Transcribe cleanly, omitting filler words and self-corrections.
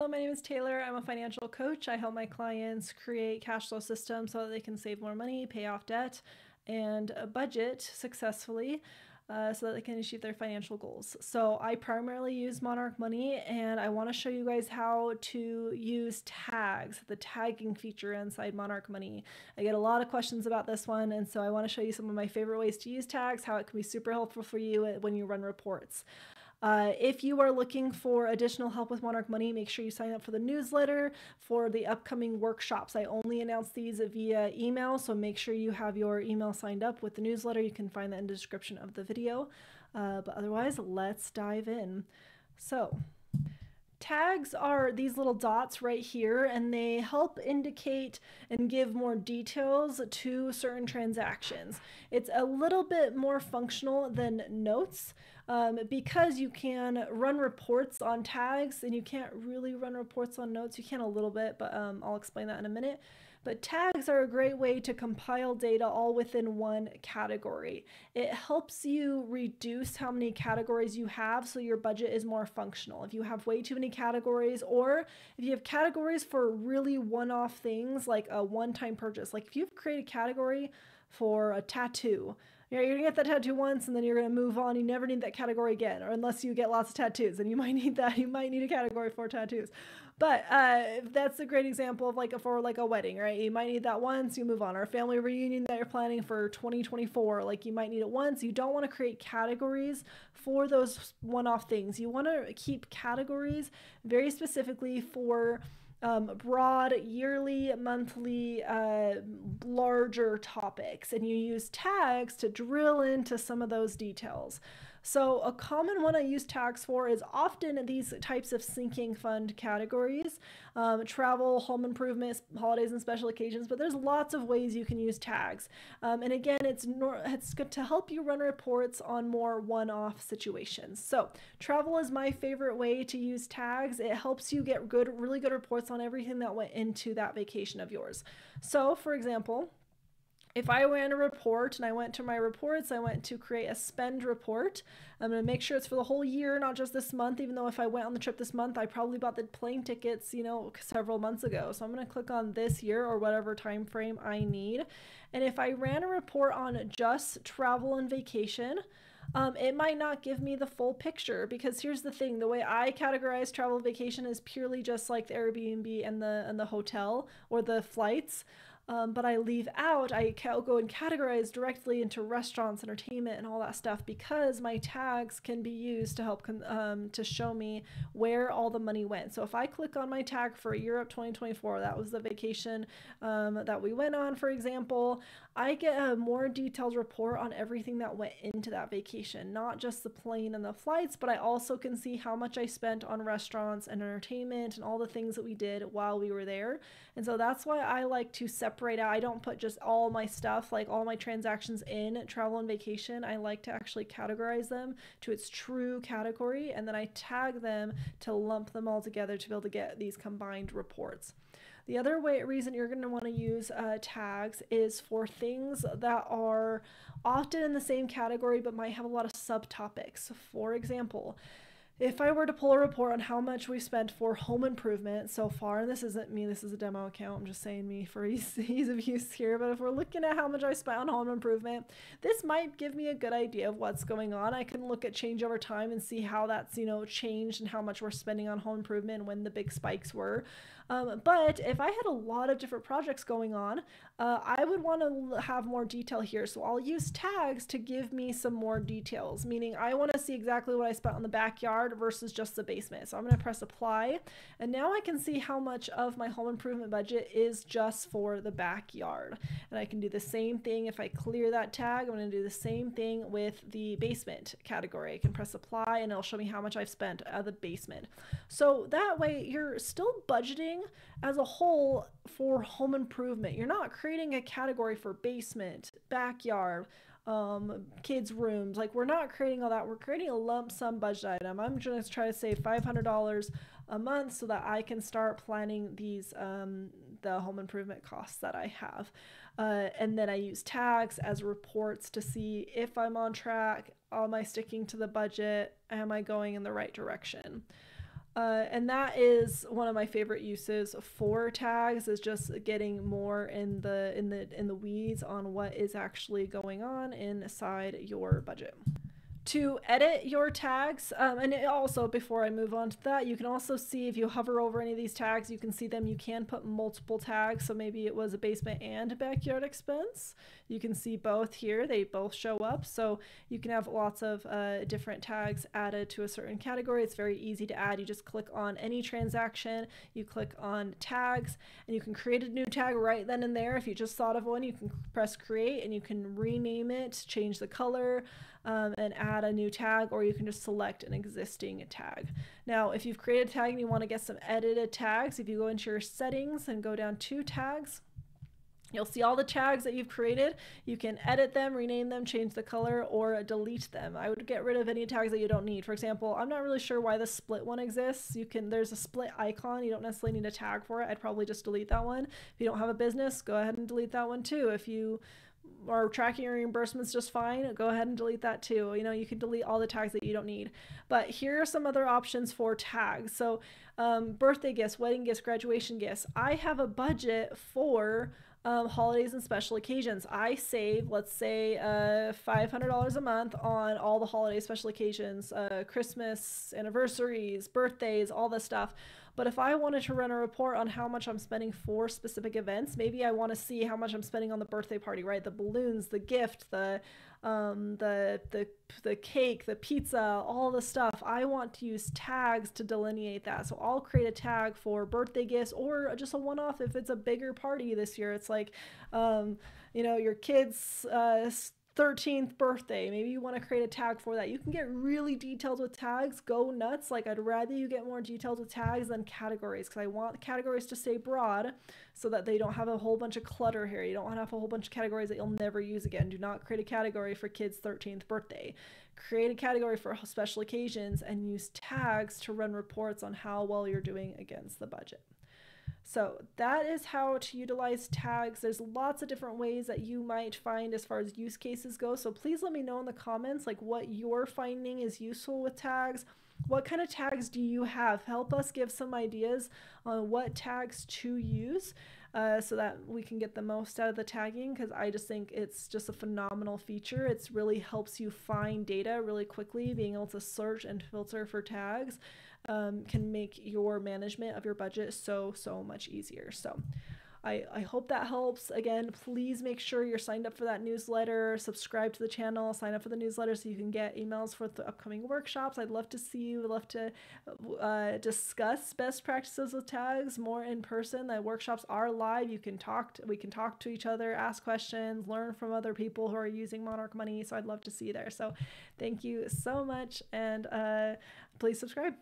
Hello, my name is Taylor. I'm a financial coach. I help my clients create cash flow systems so that they can save more money, pay off debt, and budget successfully so that they can achieve their financial goals. So I primarily use Monarch Money, and I want to show you guys how to use tags, the tagging feature inside Monarch Money. I get a lot of questions about this one, and so I want to show you some of my favorite ways to use tags, how it can be super helpful for you when you run reports. If you are looking for additional help with Monarch Money, make sure you sign up for the newsletter for the upcoming workshops. I only announce these via email, so make sure you have your email signed up with the newsletter. You can find that in the description of the video. But otherwise, let's dive in. So, tags are these little dots right here, and they help indicate and give more details to certain transactions. It's a little bit more functional than notes because you can run reports on tags, and you can't really run reports on notes. You can a little bit, but I'll explain that in a minute. But tags are a great way to compile data all within one category. It helps you reduce how many categories you have so your budget is more functional. If you have way too many categories, or if you have categories for really one-off things like a one-time purchase, like if you've created a category for a tattoo, you're gonna get that tattoo once and then you're gonna move on. You never need that category again, or unless you get lots of tattoos, and you might need that. You might need a category for tattoos. But that's a great example of for a wedding, right? You might need that once, you move on. Or a family reunion that you're planning for 2024, like you might need it once. You don't want to create categories for those one-off things. You want to keep categories very specifically for broad, yearly, monthly, larger topics, and you use tags to drill into some of those details. So a common one I use tags for is often these types of sinking fund categories, travel, home improvements, holidays and special occasions, but there's lots of ways you can use tags. And again, it's good to help you run reports on more one-off situations. So travel is my favorite way to use tags. It helps you get really good reports on everything that went into that vacation of yours. So for example, if I ran a report and I went to my reports, I went to create a spend report. I'm going to make sure it's for the whole year, not just this month, even though if I went on the trip this month, I probably bought the plane tickets, several months ago. So I'm going to click on this year or whatever time frame I need. And if I ran a report on just travel and vacation, it might not give me the full picture, because here's the thing: the way I categorize travel vacation is purely just like the Airbnb and the hotel or the flights. But I leave out, I go and categorize directly into restaurants, entertainment, and all that stuff, because my tags can be used to help to show me where all the money went. So if I click on my tag for Europe 2024, that was the vacation that we went on, for example, I get a more detailed report on everything that went into that vacation, not just the plane and the flights, but I also can see how much I spent on restaurants and entertainment and all the things that we did while we were there. And so that's why I like to separate out. I don't put just all my stuff, like all my transactions, in travel and vacation. I like to actually categorize them to its true category, and then I tag them to lump them all together to be able to get these combined reports. The other reason you're going to want to use tags is for things that are often in the same category but might have a lot of subtopics. For example, if I were to pull a report on how much we spent for home improvement so far, and this isn't me, this is a demo account, I'm just saying me for ease of use here, but if we're looking at how much I spent on home improvement, this might give me a good idea of what's going on. I can look at change over time and see how that's, changed and how much we're spending on home improvement and when the big spikes were. But if I had a lot of different projects going on, I would want to have more detail here. So I'll use tags to give me some more details, meaning I want to see exactly what I spent on the backyard versus just the basement. So I'm going to press apply, and now I can see how much of my home improvement budget is just for the backyard. And I can do the same thing if I clear that tag. I'm going to do the same thing with the basement category. I can press apply and it'll show me how much I've spent at the basement. So that way you're still budgeting as a whole for home improvement. You're not creating a category for basement, backyard, kids' rooms. Like, we're not creating all that. We're creating a lump sum budget item. I'm going to try to save $500 a month so that I can start planning these the home improvement costs that I have. And then I use tags as reports to see if I'm on track. Am I sticking to the budget? Am I going in the right direction? And that is one of my favorite uses for tags, is just getting more in the weeds on what is actually going on inside your budget. To edit your tags, and also before I move on to that, you can also see if you hover over any of these tags, you can see them. You can put multiple tags, so maybe it was a basement and a backyard expense. You can see both here, they both show up, so you can have lots of different tags added to a certain category. It's very easy to add. You just click on any transaction, you click on tags, and you can create a new tag right then and there. If you just thought of one, you can press create and you can rename it, change the color, and add a new tag, or you can just select an existing tag. Now, if you've created a tag and you want to get some edited tags, if you go into your settings and go down to tags, you'll see all the tags that you've created. You can edit them, rename them, change the color, or delete them. I would get rid of any tags that you don't need. For example, I'm not really sure why the split one exists. There's a split icon. You don't necessarily need a tag for it. I'd probably just delete that one. If you don't have a business, go ahead and delete that one too. If you are tracking your reimbursements just fine, go ahead and delete that too. You can delete all the tags that you don't need. But here are some other options for tags. So birthday gifts, wedding gifts, graduation gifts. I have a budget for holidays and special occasions. I save, let's say, $500 a month on all the holiday special occasions, Christmas, anniversaries, birthdays, all this stuff. But if I wanted to run a report on how much I'm spending for specific events, maybe I want to see how much I'm spending on the birthday party, right? The balloons, the gift, the cake, the pizza, all the stuff. I want to use tags to delineate that. So I'll create a tag for birthday gifts, or just a one-off if it's a bigger party this year. It's like, your kid's 13th birthday. Maybe you want to create a tag for that. You can get really detailed with tags. Go nuts. Like, I'd rather you get more detailed with tags than categories, because I want the categories to stay broad so that they don't have a whole bunch of clutter here. You don't want to have a whole bunch of categories that you'll never use again. Do not create a category for kids' 13th birthday. Create a category for special occasions and use tags to run reports on how well you're doing against the budget. So that is how to utilize tags. There's lots of different ways that you might find as far as use cases go. So please let me know in the comments like what you're finding is useful with tags. What kind of tags do you have? Help us give some ideas on what tags to use so that we can get the most out of the tagging, because I just think it's just a phenomenal feature. It really helps you find data really quickly. Being able to search and filter for tags can make your management of your budget so much easier. So I hope that helps. Again, please make sure you're signed up for that newsletter, subscribe to the channel, sign up for the newsletter so you can get emails for the upcoming workshops. I'd love to see you. I'd love to discuss best practices with tags more in person. The workshops are live. We can talk to each other, ask questions, learn from other people who are using Monarch Money. So I'd love to see you there. So thank you so much, and please subscribe.